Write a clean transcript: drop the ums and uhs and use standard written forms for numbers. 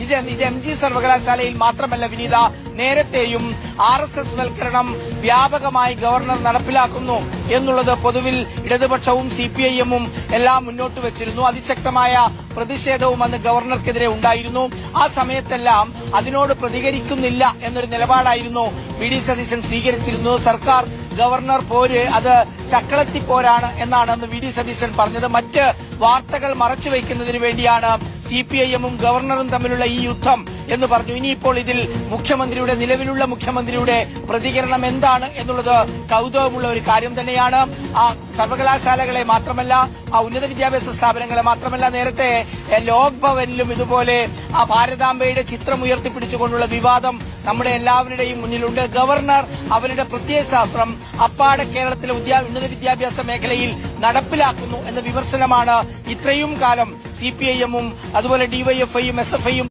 ഇത് MG സർവകലാശാലയിൽ മാത്രമല്ല വിനീത, നേരത്തെയും RSS വൽക്കരണം വ്യാപകമായി ഗവർണർ നടപ്പിലാക്കുന്നു എന്നുള്ളത് പൊതുവിൽ ഇടതുപക്ഷവും CPIM-ഉം എല്ലാം മുന്നോട്ട് വെച്ചിരുന്നു. അതിശക്തമായ പ്രതിഷേധവും അന്ന് ഗവർണർക്കെതിരെ ഉണ്ടായിരുന്നു. ആ സമയത്തെല്ലാം അതിനോട് പ്രതികരിക്കുന്നില്ല എന്നൊരു നിലപാടായിരുന്നു VD സതീശൻ സ്വീകരിച്ചിരുന്നത്. സർക്കാർ ഗവർണർ പോര് അത് ചക്കളത്തിപ്പോരാണ് എന്നാണ് അന്ന് VD സതീശൻ പറഞ്ഞത്. മറ്റ് വാർത്തകൾ മറച്ചുവെക്കുന്നതിന് വേണ്ടിയാണ് CPIM-ഉം ഗവർണറും തമ്മിലുള്ള ഈ യുദ്ധം എന്ന് പറഞ്ഞു. ഇനിയിപ്പോൾ ഇതിൽ നിലവിലുള്ള മുഖ്യമന്ത്രിയുടെ പ്രതികരണം എന്താണ് എന്നുള്ളത് കൗതുകമുള്ള ഒരു കാര്യം തന്നെയാണ്. ആ സർവകലാശാലകളെ മാത്രമല്ല, ആ ഉന്നത വിദ്യാഭ്യാസ സ്ഥാപനങ്ങളെ മാത്രമല്ല, നേരത്തെ ലോക് ഭവനിലും ഇതുപോലെ ആ ഭാരതാംബയുടെ ചിത്രം ഉയർത്തിപ്പിടിച്ചുകൊണ്ടുള്ള വിവാദം നമ്മുടെ എല്ലാവരുടെയും മുന്നിലുണ്ട്. ഗവർണർ അവരുടെ പ്രത്യയശാസ്ത്രം അപ്പാടെ കേരളത്തിലെ ഉന്നത വിദ്യാഭ്യാസ മേഖലയിൽ നടപ്പിലാക്കുന്നു എന്ന വിമർശനമാണ് ഇത്രയും കാലം CPIM-ഉം അതുപോലെ DYFI-യും SFI-യും